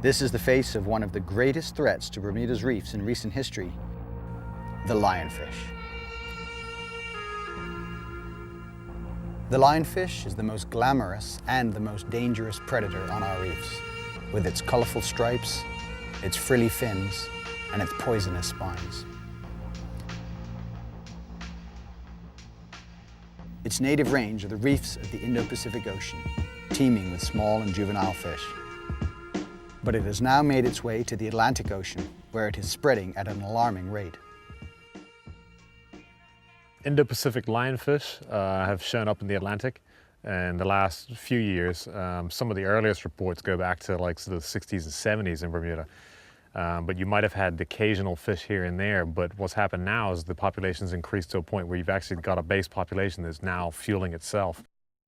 This is the face of one of the greatest threats to Bermuda's reefs in recent history, the lionfish. The lionfish is the most glamorous and the most dangerous predator on our reefs, with its colorful stripes, its frilly fins, and its poisonous spines. Its native range are the reefs of the Indo-Pacific Ocean, teeming with small and juvenile fish. But it has now made its way to the Atlantic Ocean, where it is spreading at an alarming rate. Indo-Pacific lionfish have shown up in the Atlantic in the last few years. Some of the earliest reports go back to like the 60s and 70s in Bermuda. But you might have had the occasional fish here and there, but what's happened now is the population's increased to a point where you've actually got a base population that's now fueling itself.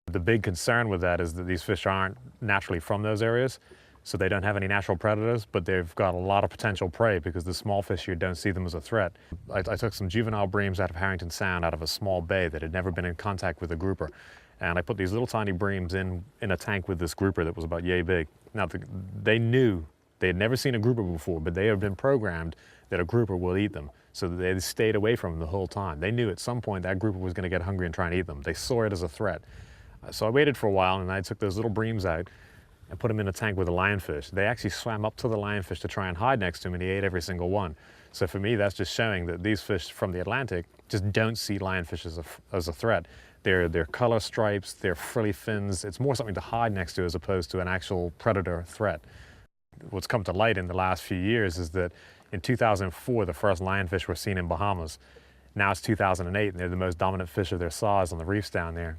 The big concern with that is that these fish aren't naturally from those areas, so they don't have any natural predators, but they've got a lot of potential prey because the small fish here don't see them as a threat. I took some juvenile breams out of Harrington Sound, out of a small bay that had never been in contact with a grouper. And I put these little tiny breams in a tank with this grouper that was about yay big. Now, they knew, they had never seen a grouper before, but they had been programmed that a grouper will eat them. So they stayed away from them the whole time. They knew at some point that grouper was going to get hungry and try and eat them. They saw it as a threat. So I waited for a while and I took those little breams out and put them in a tank with a lionfish. They actually swam up to the lionfish to try and hide next to him, and he ate every single one. So for me, that's just showing that these fish from the Atlantic just don't see lionfish as a threat. Their color stripes, their frilly fins, it's more something to hide next to as opposed to an actual predator threat. What's come to light in the last few years is that in 2004, the first lionfish were seen in Bahamas. Now it's 2008, and they're the most dominant fish of their size on the reefs down there.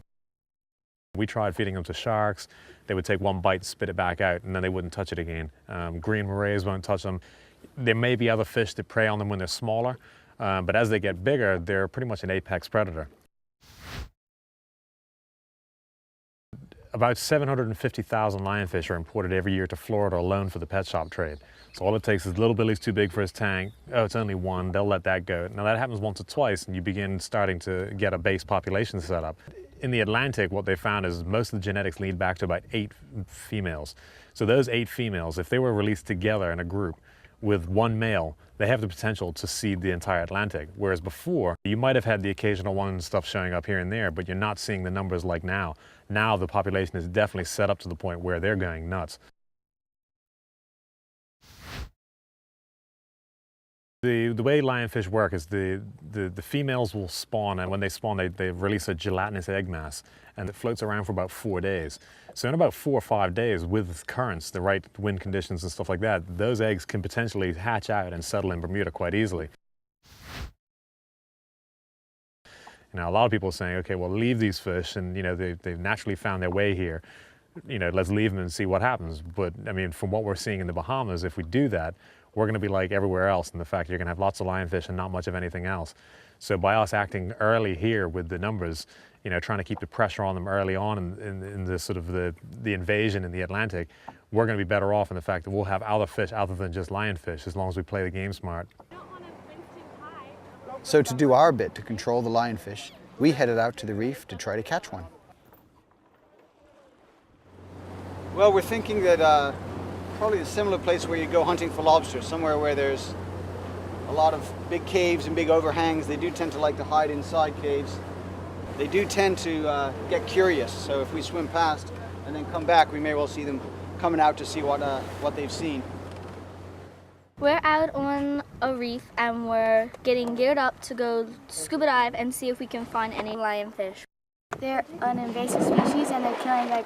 We tried feeding them to sharks. They would take one bite, spit it back out, and then they wouldn't touch it again. Green morays won't touch them. There may be other fish that prey on them when they're smaller, but as they get bigger, they're pretty much an apex predator. About 750,000 lionfish are imported every year to Florida alone for the pet shop trade. So all it takes is little Billy's too big for his tank. Oh, it's only one, they'll let that go. Now that happens once or twice and you begin starting to get a base population set up. In the Atlantic, what they found is most of the genetics lead back to about 8 females. So those 8 females, if they were released together in a group with one male, they have the potential to seed the entire Atlantic. Whereas before, you might have had the occasional one stuff showing up here and there, but you're not seeing the numbers like now. Now the population is definitely set up to the point where they're going nuts. The way lionfish work is the females will spawn, and when they spawn, they release a gelatinous egg mass, and it floats around for about 4 days. So in about 4 or 5 days, with currents, the right wind conditions and stuff like that, those eggs can potentially hatch out and settle in Bermuda quite easily. Now, a lot of people are saying, okay, well, leave these fish, and they've naturally found their way here. Let's leave them and see what happens. But I mean, from what we're seeing in the Bahamas, if we do that, we're going to be like everywhere else in the fact you're going to have lots of lionfish and not much of anything else. So by us acting early here with the numbers, trying to keep the pressure on them early on in the sort of the invasion in the Atlantic, we're going to be better off in the fact that we'll have other fish other than just lionfish as long as we play the game smart. So to do our bit to control the lionfish, we headed out to the reef to try to catch one. Well, we're thinking that probably a similar place where you go hunting for lobsters, somewhere where there's a lot of big caves and big overhangs. They do tend to like to hide inside caves. They do tend to get curious, so if we swim past and then come back, we may well see them coming out to see what they've seen. We're out on a reef and we're getting geared up to go scuba dive and see if we can find any lionfish. They're an invasive species and they're killing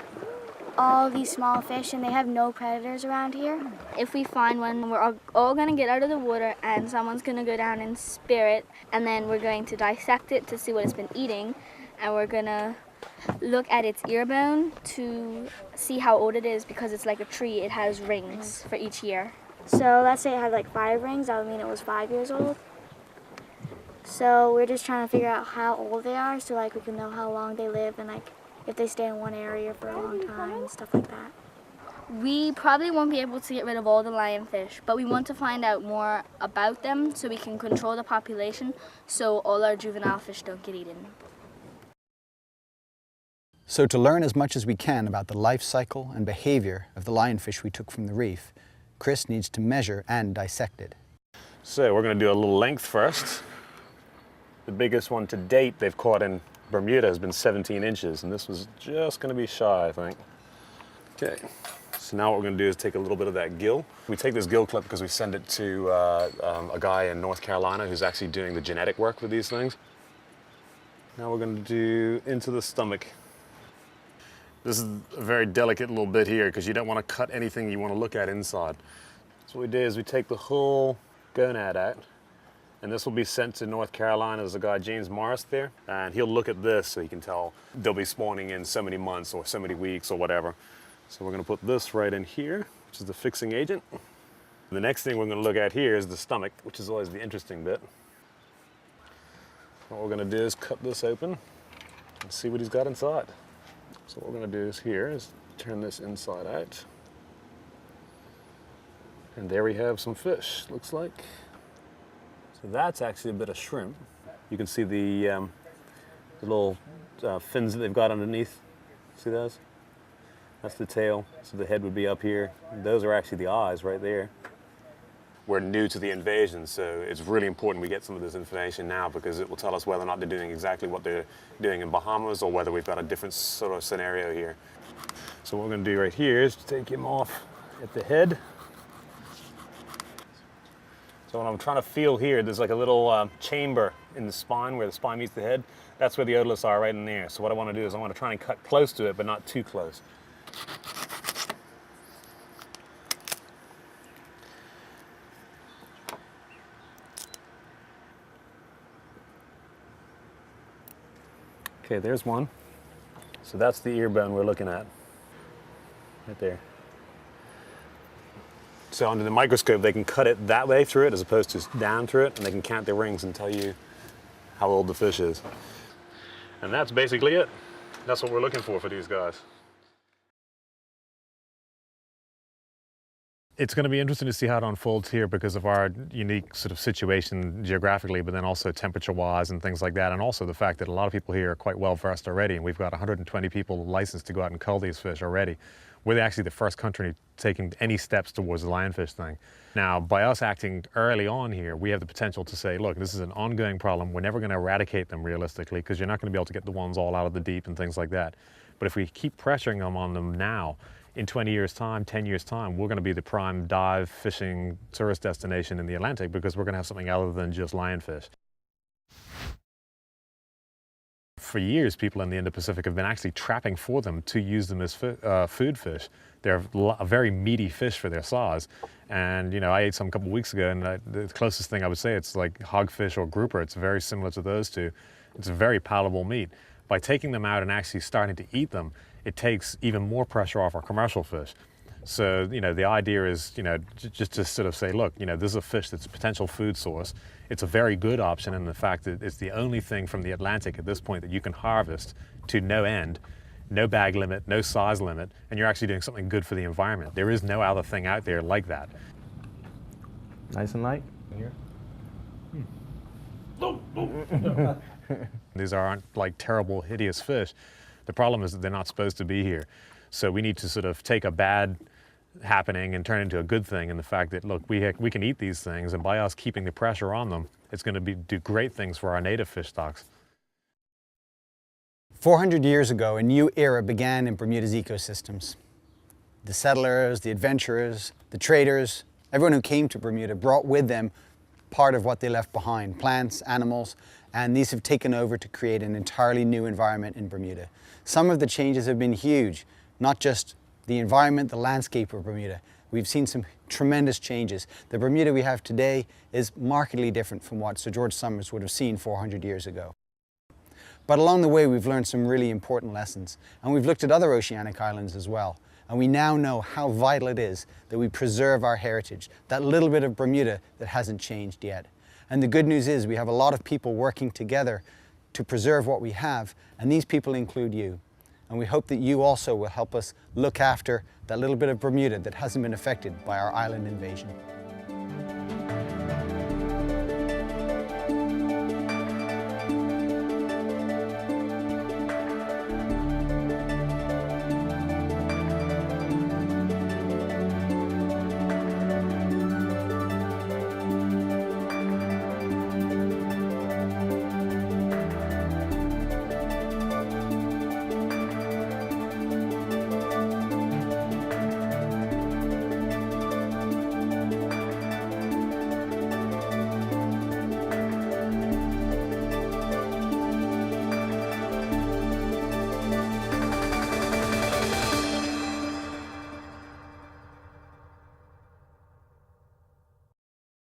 all these small fish, and they have no predators around here. If we find one, we're all going to get out of the water and someone's going to go down and spear it, and then we're going to dissect it to see what it's been eating, and we're going to look at its ear bone to see how old it is, because it's like a tree, it has rings for each year. So let's say it had like 5 rings, that would mean it was 5 years old. So we're just trying to figure out how old they are so we can know how long they live and if they stay in one area for a long time and stuff like that. We probably won't be able to get rid of all the lionfish, but we want to find out more about them so we can control the population so all our juvenile fish don't get eaten. So to learn as much as we can about the life cycle and behavior of the lionfish we took from the reef, Chris needs to measure and dissect it. So we're going to do a little length first. The biggest one to date they've caught in Bermuda has been 17 inches, and this was just going to be shy, I think. Okay, so now what we're going to do is take a little bit of that gill. We take this gill clip because we send it to a guy in North Carolina who's actually doing the genetic work with these things. Now we're going to do into the stomach. This is a very delicate little bit here because you don't want to cut anything you want to look at inside. So what we do is we take the whole gonad out, and this will be sent to North Carolina. There's a guy, James Morris, there, and he'll look at this so he can tell they'll be spawning in so many months or so many weeks or whatever. So we're going to put this right in here, which is the fixing agent. The next thing we're going to look at here is the stomach, which is always the interesting bit. What we're going to do is cut this open and see what he's got inside. So what we're going to do is here is turn this inside out. And there we have some fish, looks like. So that's actually a bit of shrimp. You can see the little fins that they've got underneath. See those? That's the tail, so the head would be up here. Those are actually the eyes right there. We're new to the invasion, so it's really important we get some of this information now because it will tell us whether or not they're doing exactly what they're doing in Bahamas or whether we've got a different sort of scenario here. So what we're going to do right here is take him off at the head. So when I'm trying to feel here, there's like a little chamber in the spine where the spine meets the head. That's where the otoliths are, right in there. So what I want to do is I want to try and cut close to it, but not too close. Okay, there's one. So that's the ear bone we're looking at, right there. So under the microscope, they can cut it that way through it as opposed to down through it, and they can count their rings and tell you how old the fish is. And that's basically it. That's what we're looking for these guys. It's going to be interesting to see how it unfolds here because of our unique sort of situation geographically, but then also temperature-wise and things like that, and also the fact that a lot of people here are quite well-versed already, and we've got 120 people licensed to go out and cull these fish already. We're actually the first country taking any steps towards the lionfish thing. Now, by us acting early on here, we have the potential to say, look, this is an ongoing problem. We're never going to eradicate them realistically because you're not going to be able to get the ones all out of the deep and things like that. But if we keep pressuring them on them now, in 20 years' time, 10 years' time, we're going to be the prime dive fishing tourist destination in the Atlantic because we're going to have something other than just lionfish. For years, people in the Indo-Pacific have been actually trapping for them to use them as food fish. They're a very meaty fish for their size. And, you know, I ate some a couple of weeks ago, and the closest thing I would say, it's like hogfish or grouper. It's very similar to those two. It's a very palatable meat. By taking them out and actually starting to eat them, it takes even more pressure off our commercial fish. So, you know, the idea is, you know, just to sort of say, look, you know, this is a fish that's a potential food source. It's a very good option in the fact that it's the only thing from the Atlantic at this point that you can harvest to no end, no bag limit, no size limit, and you're actually doing something good for the environment. There is no other thing out there like that. Nice and light. Here. These aren't like terrible, hideous fish. The problem is that they're not supposed to be here. So we need to sort of take a bad happening and turn it into a good thing, and the fact that, look, we can eat these things, and by us keeping the pressure on them, it's going to do great things for our native fish stocks. 400 years ago, a new era began in Bermuda's ecosystems. The settlers, the adventurers, the traders, everyone who came to Bermuda brought with them part of what they left behind, plants, animals, and these have taken over to create an entirely new environment in Bermuda. Some of the changes have been huge, not just the environment, the landscape of Bermuda. We've seen some tremendous changes. The Bermuda we have today is markedly different from what Sir George Somers would have seen 400 years ago. But along the way, we've learned some really important lessons, and we've looked at other oceanic islands as well. And we now know how vital it is that we preserve our heritage, that little bit of Bermuda that hasn't changed yet. And the good news is we have a lot of people working together to preserve what we have, and these people include you. And we hope that you also will help us look after that little bit of Bermuda that hasn't been affected by our island invasion.